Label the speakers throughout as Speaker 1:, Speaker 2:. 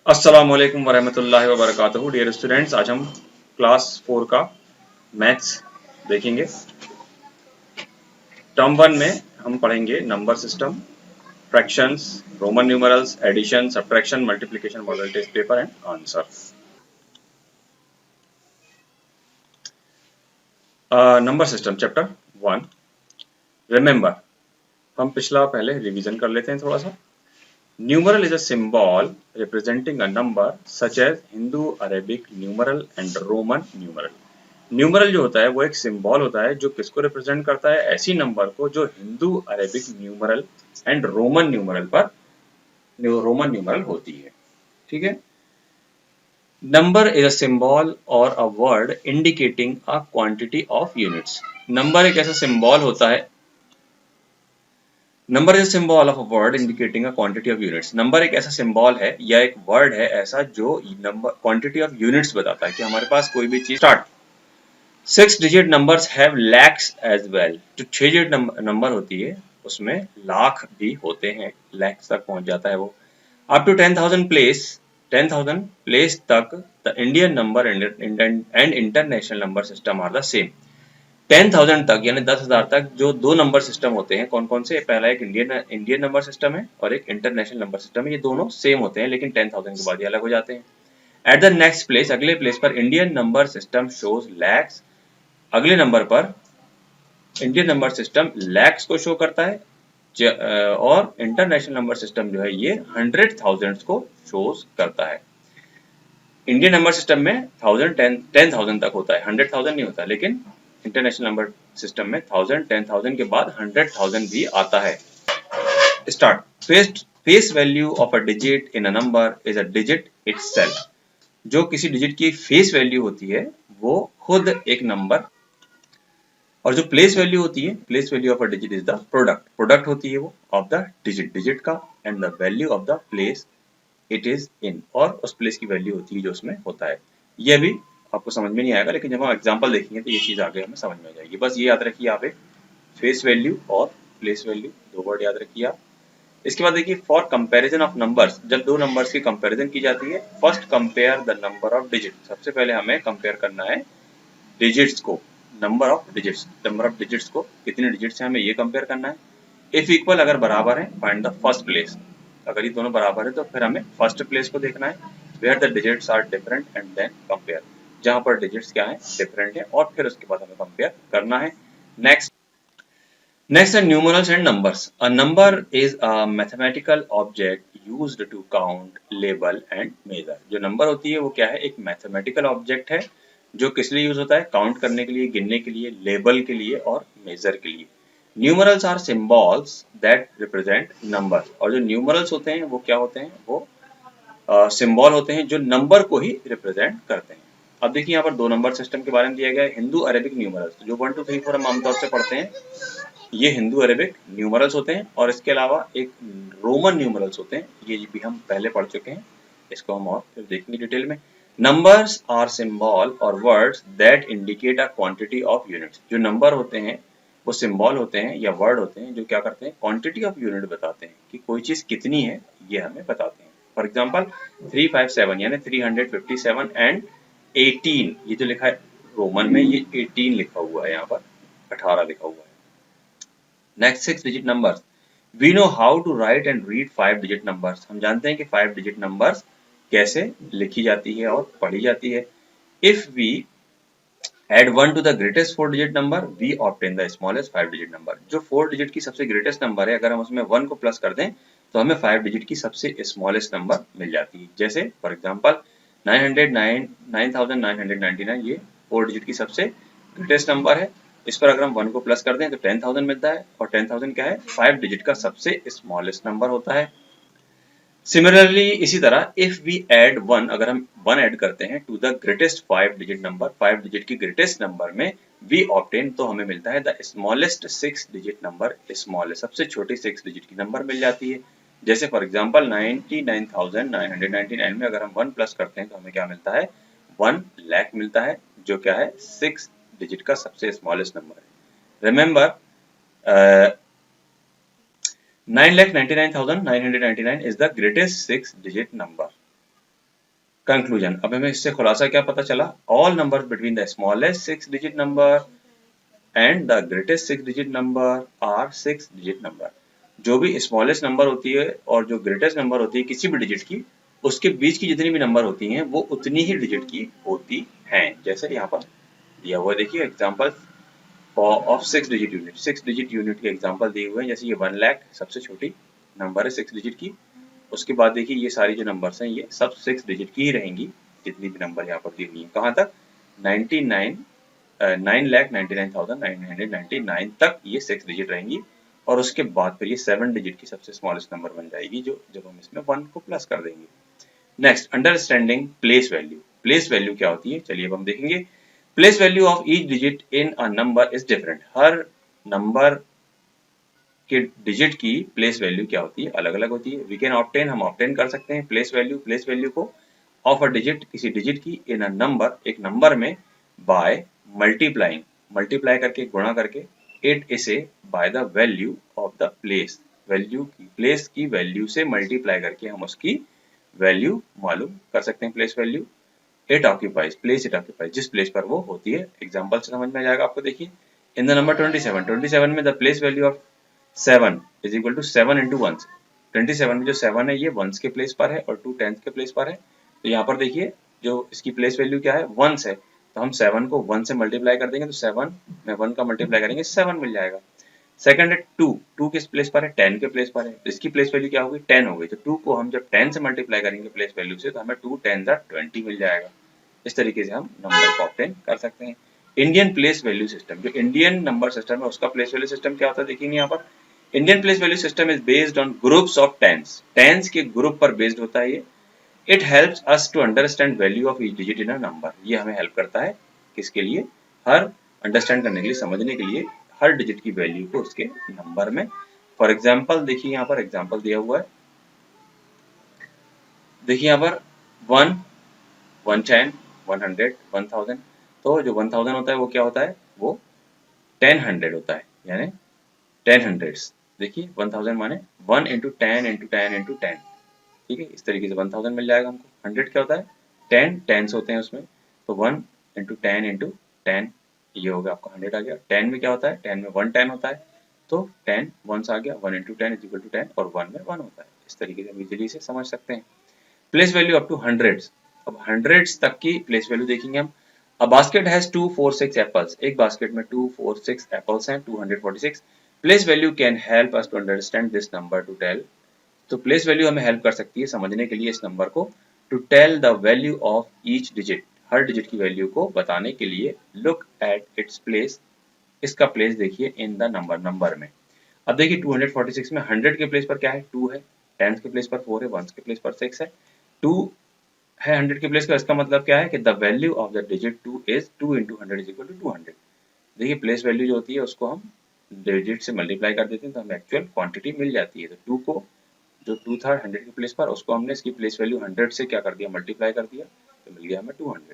Speaker 1: अस्सलाम वालेकुम वरहमतुल्लाहि वबरकातुहू। डियर स्टूडेंट्स, आज हम क्लास 4 का मैथ्स देखेंगे। टर्म 1 में हम पढ़ेंगे number system, fractions, Roman numerals, addition, subtraction, multiplication, model test paper and answer. Number system chapter 1। Remember, हम पिछला पहले रिवीजन कर लेते हैं थोड़ा सा। Numeral is a symbol representing a number such as Hindu Arabic numeral and Roman numeral. Numeral जो होता है वो एक सिंबल होता है जो किसको रिप्रेजेंट करता है, ऐसी नंबर को जो Hindu Arabic numeral and Roman numeral होती है। ठीक है। नंबर इज अ सिंबल और a word indicating a quantity of units. Number एक ऐसा सिंबल होता है, number is symbol of a word indicating a quantity of units. Number एक ऐसा सिंबल है या एक वर्ड है ऐसा जो नंबर क्वांटिटी ऑफ यूनिट्स बताता है कि हमारे पास कोई भी चीज। Start. 6 digit numbers have lakhs as well. जो 6 डिजिट नंबर होती है उसमें लाख भी होते हैं, लैक्स तक पहुंच जाता है वो। अप टू 10,000 प्लेस तक the Indian number and international number system are the same. 10,000 तक यानी 10,000 तक जो दो नंबर सिस्टम होते हैं कौन कौन से, पहला एक इंडियन नंबर सिस्टम है और एक इंटरनेशनल नंबर सिस्टम है। ये दोनों सेम होते हैं लेकिन 10,000 के बाद ये अलग हो जाते हैं। एट द नेक्स्ट प्लेस, अगले प्लेस पर Indian number system shows lakhs. अगले नंबर पर इंडियन नंबर सिस्टम लैक्स को शो करता है और इंटरनेशनल नंबर सिस्टम जो है ये 100,000 को शोज करता है। इंडियन नंबर सिस्टम में 10,000 तक होता है, 100,000 नहीं होता, लेकिन इंटरनेशनल नंबर सिस्टम में 10,000 के बाद 100,000 भी आता है। Start. Face value of a digit in a number is a digit itself. जो किसी डिजिट की फेस वैल्यू होती है वो खुद एक नंबर, और जो प्लेस वैल्यू होती है, place value of a digit is the product होती है वो ऑफ द डिजिट का, and the value of the place it is in, और उस प्लेस की वैल्यू होती है जो उसमें होता है। ये भी आपको समझ में नहीं आएगा लेकिन जब हम एग्जांपल देखेंगे तो ये चीज आगे हमें समझ में आ जाएगी। बस ये याद रखिए आप, एक फेस वैल्यू और प्लेस वैल्यू दो वर्ड याद रखिए आप। इसके बाद देखिए, फॉर कंपैरिजन ऑफ नंबर्स, जब दो नंबर्स की कंपैरिजन की जाती है, first compare the number of digit. सबसे पहले हमें कंपेयर करना है डिजिट्स को, नंबर ऑफ डिजिट्स को, कितने डिजिट्स हैं हमें ये कंपेयर करना है। इफ इक्वल, अगर बराबर है, फाइंड द फर्स्ट प्लेस। अगर ये दोनों बराबर है तो फिर हमें फर्स्ट प्लेस को देखना है। Where the digits are different and then compare, जहां पर डिजिट्स क्या है, डिफरेंट है, और फिर उसके बाद हमें कंपेयर करना है। Next are numerals and numbers. A number is a mathematical object used to count, label and measure. जो नंबर होती है वो क्या है, एक मैथमेटिकल ऑब्जेक्ट है जो किस लिए यूज होता है, काउंट करने के लिए, गिनने के लिए, लेबल के लिए और मेजर के लिए। Numerals are symbols that represent number. और जो न्यूमरल्स होते हैं वो क्या होते हैं, वो सिंबल होते हैं जो नंबर को ही रिप्रेजेंट करते हैं। अब देखिए यहाँ पर दो नंबर सिस्टम के बारे में दिया गया है, हिंदू अरेबिक न्यूमरल्स, जो 1 2 3 4 हम आमतौर से पढ़ते हैं, ये हिंदू अरेबिक न्यूमरल्स होते हैं। और इसके अलावा एक रोमन न्यूमरल्स होते हैं, ये भी हम पहले पढ़ चुके हैं, इसको हम और फिर देखेंगे डिटेल में। नंबर्स आर सिंबल और words that indicate a quantity of units. जो नंबर होते हैं वो सिंबल होते हैं या वर्ड होते हैं जो क्या करते हैं, क्वांटिटी ऑफ यूनिट बताते हैं कि कोई चीज कितनी है, ये हमें बताते हैं। फॉर एग्जाम्पल 357 यानी 357 एंड 18, ये जो लिखा है रोमन में, ये 18 लिखा हुआ है, यहाँ पर 18 लिखा हुआ है। Next 6 digit numbers. We know how to write and read 5 digit numbers. हम जानते हैं कि 5 डिजिट नंबर्स कैसे लिखी जाती है और पढ़ी जाती है। If we add 1 to the greatest 4 digit number we obtain the smallest 5 digit number. जो 4 डिजिट की सबसे ग्रेटेस्ट नंबर है, अगर हम उसमें 1 को प्लस कर दें तो हमें 5 डिजिट की सबसे स्मॉलेस्ट नंबर मिल जाती है। जैसे फॉर एग्जांपल 999, ये 4 डिजिट की सबसे ग्रेटेस्ट नंबर है। इस पर अगर हम 1 को प्लस कर दें तो 10,000 मिलता है, और 10,000 क्या है, 5 डिजिट का सबसे स्मॉलेस्ट नंबर होता है। सिमिलरली इसी तरह इफ वी ऐड 1, अगर हम 1 ऐड करते हैं to the greatest 5 digit number, 5 digit की ग्रेटेस्ट नंबर में वी ऑब्टेन, तो हमें मिलता है the smallest 6 digit number, smallest सबसे छोटी 6 डिजिट की नंबर मिल जाती है। जैसे फॉर एग्जांपल 99,999 में अगर हम 1 प्लस करते हैं तो हमें क्या मिलता है, 1 लाख मिलता है, जो क्या है 6 डिजिट का सबसे स्मॉलेस्ट नंबर है। Remember 9,99,999 is the greatest 6 digit number. Conclusion, अब हमें इससे खुलासा क्या पता चला, all numbers between the smallest 6 digit number and the greatest 6 digit number are 6 digit number. जो भी स्मॉलेस्ट नंबर होती है और जो ग्रेटेस्ट नंबर होती है किसी भी डिजिट की, उसके बीच की जितनी भी नंबर होती हैं वो उतनी ही डिजिट की होती हैं। जैसे यहाँ पर दिया हुआ देखिए example of 6 digit unit, 6 digit unit के एग्जांपल दिए हुए हैं। जैसे ये 1 लाख सबसे छोटी नंबर है 6 डिजिट की। उसके बाद देखिए ये सारी जो नंबर्स हैं ये सब 6 डिजिट की ही रहेंगी, जितनी भी नंबर यहाँ पर दी हुई है। कहाँ तक? 9,99,999 तक ये 6 डिजिट रहेंगी और उसके बाद फिर ये 7 डिजिट की सबसे स्मॉलेस्ट नंबर बन जाएगी, जो जब हम इसमें 1 को प्लस कर देंगे। Next, understanding place value. Place value क्या होती है, चलिए अब हम देखेंगे। Place value of each digit in a number is different. Her number के डिजिट की प्लेस वैल्यू क्या होती है, अलग अलग होती है। वी कैन ऑब्टेन, हम ऑब्टेन कर सकते हैं प्लेस वैल्यू को ऑफ अ डिजिट, किसी डिजिट की, इन अ नंबर, एक नंबर में, बाय मल्टीप्लाइंग, मल्टीप्लाई करके, गुणा करके, इट इसे by the value of the place, value की, प्लेस की वैल्यू से मल्टीप्लाई करके हम उसकी वैल्यू मालूम कर सकते हैं। Place value it occupies, place it occupies, जिस प्लेस पर वो होती है। एग्जांपल से समझ में आ जाएगा आपको। देखिए इन द नंबर 27, 27 में the place value of 7 is equal to 7 into one. 27 में जो 7 है ये वंस के प्लेस पर है और 2 टेंथ के प्लेस पर है। तो यहाँ पर देखिए जो इसकी प्लेस वैल्यू क्या है, वंस है, तो हम 7 को 1 से मल्टीप्लाई कर देंगे तो 7 में 1 का मल्टीप्लाई करेंगे 7 मिल जाएगा। सेकंड है 2, 2 किस प्लेस पर है, 10 के प्लेस पर है, तो इसकी प्लेस वैल्यू क्या होगी, 10 हो गई। तो 2 को हम जब 10 से मल्टीप्लाई करेंगे प्लेस वैल्यू से तो हमें 2 10 20 मिल जाएगा। इस तरीके से हम नंबर को ऑब्टेन कर सकते हैं। इंडियन प्लेस वैल्यू सिस्टम, जो इंडियन नंबर सिस्टम है उसका प्लेस वैल्यू सिस्टम क्या होता है देखेंगे यहाँ पर। Indian place value system is based on groups of tens, tens के ग्रुप पर बेस्ड होता है ये। It helps us to understand value of each digit in a number, ये हमें हेल्प करता है किसके लिए, हर अंडरस्टैंड करने के लिए, समझने के लिए, हर डिजिट की वैल्यू को उसके नंबर में। फॉर एग्जाम्पल देखिए यहाँ पर एग्जाम्पल दिया हुआ है, देखिए यहाँ पर 1, 110, 100, 1000। तो जो 1000 होता है वो क्या होता है, वो 10 100 होता है, यानी 10 हंड्रेड्स। देखिए 1000 माने 1 इंटू 10 इंटू 10 इंटू 10, ठीक है। इस तरीके से 1000 मिल जाएगा हमको। 100 क्या होता है, 10 टेंस होते हैं उसमें, तो 1 इंटू 10 इंटू 10, ये हो गया आपका 100 आ गया। 10 में क्या होता है, 10 में 1 10 होता है, तो 10 वंस आ गया, 1 इंटू 10 इज इक्वल टू 10, और 1 में 1 होता है। इस तरीके से हम इजीली इसे समझ सकते हैं। Place value up to hundreds, अब हंड्रेड्स तक की प्लेस वैल्यू देखेंगे हम। अ बास्केट हैज 246 एप्पल्स, एक बास्केट में 246 एप्पल्स हैं, 246। Place value can help us to understand this number to tell, तो प्लेस वैल्यू हमें हेल्प कर सकती है समझने के लिए इस नंबर को, to tell the value of each digit, हर डिजिट की वैल्यू को बताने के लिए। लुक एट इट्स प्लेस, इसका प्लेस देखिए इन द नंबर, नंबर में। अब देखिए 246 में 100 के प्लेस पर क्या है, 2 है, 10 के प्लेस पर 4 है, 1 के प्लेस पर 6 है, 2 है 100 के प्लेस पर। इसका मतलब क्या है कि the value of the digit 2 is 2 into 100 is equal to 200। देखिए प्लेस वैल्यू जो होती है उसको हम डिजिट से मल्टीप्लाई कर देते हैं तो हमें एक्चुअल क्वांटिटी मिल जाती है। तो 2 को, जो 2 था 100 के प्लेस पर, उसको हमने इसकी प्लेस वैल्यू 100 से क्या कर दिया, मल्टीप्लाई कर दिया, तो मिल गया हमें 200।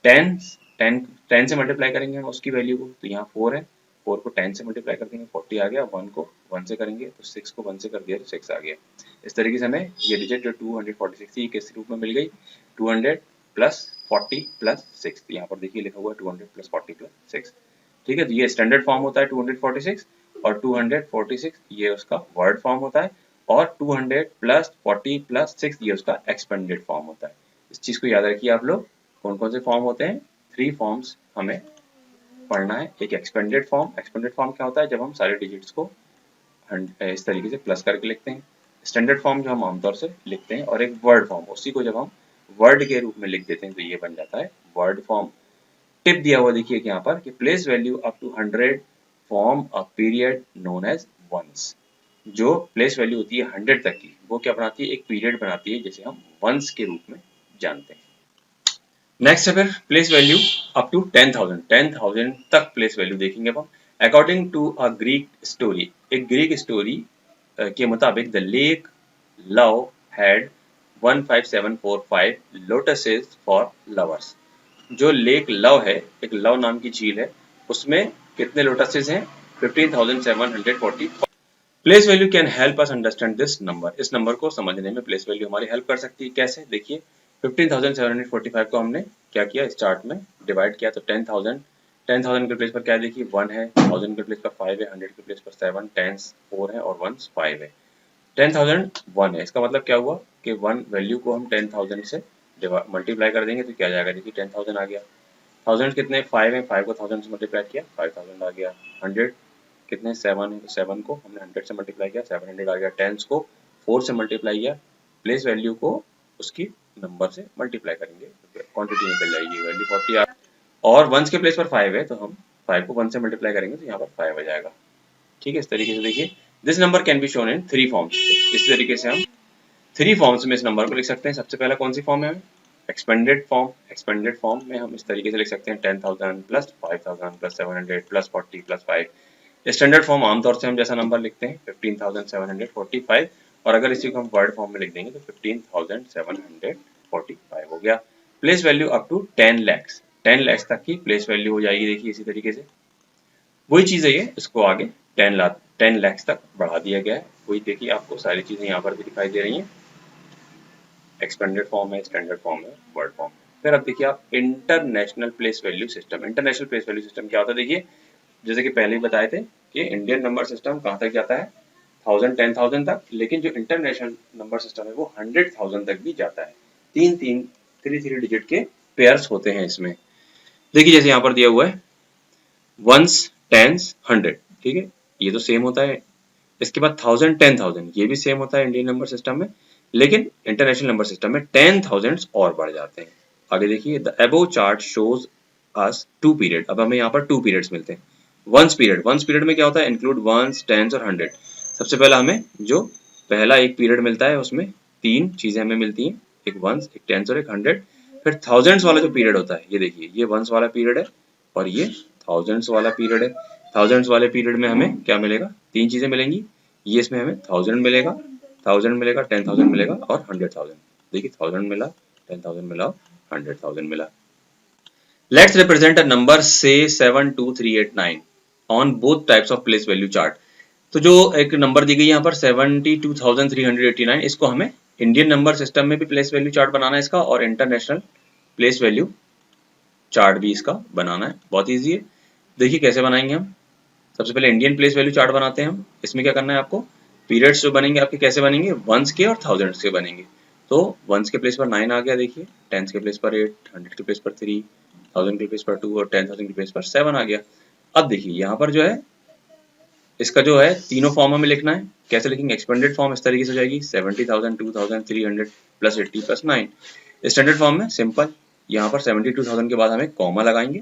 Speaker 1: 10 10 10 से मल्टीप्लाई करेंगे हम उसकी वैल्यू को, तो यहाँ 4 है, 4 को 10 से मल्टीप्लाई कर देंगे 40 आ गया, 1 को 1 से करेंगे तो 6 को 1 से कर दिया तो 6 आ गया। इस तरीके से हमें ये डिजिट जो 246 थी किस रूप में मिल गई, 200 प्लस 40 प्लस 6। यहाँ पर देखिए लिखा हुआ है 200 प्लस 40 प्लस 6, ठीक है। तो ये स्टैंडर्ड फॉर्म होता है 246, और 246 ये उसका वर्ड फॉर्म होता है, और 200 प्लस 40 प्लस 6 ये उसका एक्सपेंडेड फॉर्म होता है। इस चीज को याद रखिए आप लोग, कौन कौन से फॉर्म होते हैं, 3 फॉर्म्स हमें पढ़ना है। एक एक्सपेंडेड फॉर्म, एक्सपेंडेड फॉर्म क्या होता है, जब हम सारे डिजिट्स को इस तरीके से प्लस करके लिखते हैं। स्टैंडर्ड फॉर्म जो हम आमतौर से लिखते हैं, और एक वर्ड फॉर्म, उसी को जब हम वर्ड के रूप में लिख देते हैं तो ये बन जाता है वर्ड फॉर्म। टिप दिया हुआ देखिए यहाँ पर कि place value up to 100 form a period known as ones. जो प्लेस वैल्यू होती है 100 तक की, वो क्या बनाती है, एक पीरियड बनाती है जिसे हम वंस के रूप में जानते हैं। नेक्स्ट है फिर प्लेस वैल्यू अप टू 10,000, 10,000 तक प्लेस वैल्यू देखेंगे अब हम। According to a Greek story, एक ग्रीक स्टोरी के मुताबिक the lake love had 15745 lotuses for lovers. जो लेक लव है, एक लव नाम की झील है, उसमें कितने लोटसेस हैं, 15,740। Place value can help us understand this number, इस नंबर को समझने में प्लेस वैल्यू हमारी हेल्प कर सकती है। कैसे, देखिए 15,745 को हमने क्या किया, स्टार्ट में डिवाइड किया, तो 10,000 के प्लेस पर क्या देखिए 1 है, 1000 के प्लेस पर 5 है, 100 के प्लेस पर 7, 10s 4 है और 1s 5 है। 10,000 1 है, इसका मतलब क्या हुआ कि 1 वैल्यू को हम 10,000 से मल्टीप्लाई कर देंगे तो क्या जाएगा, देखिए 10,000 आ गया। 1000 कितने 5 है, 5 को 1000 से मल्टीप्लाई किया 5000 आ गया। 100 कितने 7 है, तो 7 को हमने 100 से मल्टीप्लाई किया 700 आ गया। 10s को 4 से मल्टीप्लाई किया, प्लेस वैल्यू को उसकी नंबर से मल्टीप्लाई करेंगे तो क्वांटिटी निकल जाएगी, वैल्यू 40 आ। और 1s के प्लेस पर 5 है तो हम 5 को 1 से मल्टीप्लाई करेंगे तो यहाँ पर 5 आ जाएगा। ठीक है, इस तरीके से देखिए this number can be shown in 3 forms. इस तरीके से हम 3 फॉर्म्स में इस नंबर को लिख सकते हैं। सबसे पहला कौन सी फॉर्म है, एक्सपेंडेड फॉर्म। एक्सपेंडेड फॉर्म में हम इस तरीके से लिख सकते हैं 10,000 plus 5,000 plus 700 plus 40 plus 5। Standard form आमतौर से हम जैसा नंबर लिखते हैं 15,745, और अगर इसी को हम वर्ड फॉर्म में लिख देंगे तो 15,745 हो गया। Place value up to 10 lakhs, 10 lakhs तक की प्लेस वैल्यू हो जाएगी। देखिए इसी तरीके से वही चीज है ये, इसको आगे 10 lakhs तक बढ़ा दिया गया है। वही देखिए आपको सारी चीजें यहाँ पर भी दिखाई दे रही हैं, एक्सपेंडेड फॉर्म है, स्टैंडर्ड फॉर्म है, वर्ड फॉर्म। फिर अब देखिए आप international place value system. International place value system क्या होता है, देखिए जैसे कि पहले ही बताए थे कि इंडियन नंबर सिस्टम कहाँ तक जाता है 1000 10,000 तक, लेकिन जो इंटरनेशनल नंबर सिस्टम है वो 100,000 तक भी जाता है। थ्री डिजिट के पेयर्स होते हैं इसमें। देखिए जैसे यहाँ पर दिया हुआ है 1s 10s 100, ठीक है, ये तो सेम होता है। इसके बाद 1000 10,000 ये भी सेम होता है इंडियन नंबर सिस्टम में, लेकिन इंटरनेशनल नंबर सिस्टम में 10,000 और बढ़ जाते हैं। आगे देखिए the above chart shows us 2 period. अब हमें यहाँ पर 2 पीरियड्स मिलते हैं। वंस पीरियड में क्या होता है, इंक्लूड वंस 10s और 100। सबसे पहला हमें जो पहला एक पीरियड मिलता है उसमें 3 चीजें हमें मिलती हैं, एक वंस, एक 10s और एक 100। फिर थाउजेंड्स वाला जो पीरियड होता है, ये देखिए ये वंस वाला पीरियड है और ये थाउजेंड्स वाला पीरियड है। थाउजेंड्स वाले पीरियड में हमें क्या मिलेगा, 3 चीजें मिलेंगी। ये इसमें हमें 1000 मिलेगा, 10,000 मिलेगा और 100,000। देखिए 1000 मिला, 10,000 मिला और 100,000 मिला। Let's represent a number say 72389 on both types of place value chart। तो जो एक नंबर दी गई है यहाँ पर 72,389, इसको हमें इंडियन नंबर सिस्टम में भी प्लेस वैल्यू चार्ट बनाना है इसका, और इंटरनेशनल प्लेस वैल्यू चार्ट भी इसका बनाना है। बहुत ईजी है, देखिए कैसे बनाएंगे हम। सबसे पहले इंडियन प्लेस वैल्यू चार्ट बनाते हैं हम। इसमें क्या करना है आपको, पीरियड्स जो बनेंगे आपके कैसे बनेंगे, वंस के और थाउजेंड्स के बनेंगे। तो वंस के प्लेस पर 9 आ गया, देखिए 10s के प्लेस पर 8, 100 के प्लेस पर 3, 1000 के प्लेस पर 2 और 10,000 के प्लेस पर 7 आ गया। अब देखिए यहाँ पर जो है इसका जो है तीनों फॉर्म हमें लिखना है। कैसे लिखेंगे, एक्सपेंडेड फॉर्म इस तरीके से हो जाएगी 70,000 2,300 प्लस 80 प्लस 9। स्टैंडर्ड फॉर्म में सिंपल, यहाँ पर 72,000 के बाद हमें कॉमा लगाएंगे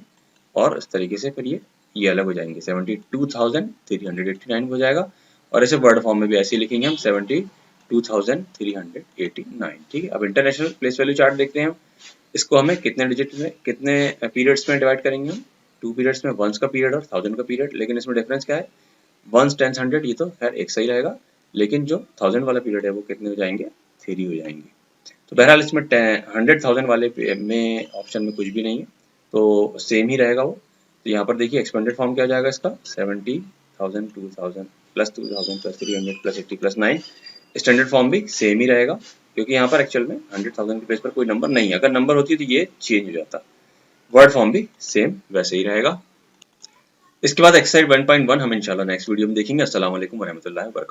Speaker 1: और इस तरीके से फिर ये अलग हो जाएंगे, 72,389 हो जाएगा। और ऐसे वर्ड फॉर्म में भी ऐसे ही लिखेंगे हम 72,389। ठीक है, अब इंटरनेशनल प्लेस वैल्यू चार्ट देखते हैं हम। इसको हमें कितने डिजिट में, कितने पीरियड्स में डिवाइड करेंगे हम, 2 पीरियड्स में, 1s का पीरियड और 1000 का पीरियड। लेकिन इसमें डिफरेंस क्या है, 1s 10s 100 ये तो खैर एक सही रहेगा, लेकिन जो 1000 वाला पीरियड है वो कितने हो जाएंगे, 3 हो जाएंगे। तो बहरहाल इसमें 100,000 वाले में ऑप्शन में कुछ भी नहीं है, तो सेम ही रहेगा वो। तो यहाँ पर देखिए एक्सपेंडेड फॉर्म क्या हो जाएगा इसका, 70,000 2,000 plus 2,000 plus 300 plus 80 plus 9। Standard form भी सेम ही रहेगा, क्योंकि यहाँ पर एक्चुअल में 100,000 के प्लेस पर कोई नंबर नहीं है। अगर नंबर होती तो ये चेंज हो जाता। वर्ड फॉर्म भी सेम वैसे ही रहेगा। इसके बाद एक्सरसाइज 1.1 हम इंशाल्लाह नेक्स्ट वीडियो में देखेंगे। अस्सलाम वालेकुम वरहमतुल्लाहि वबरकातुहू।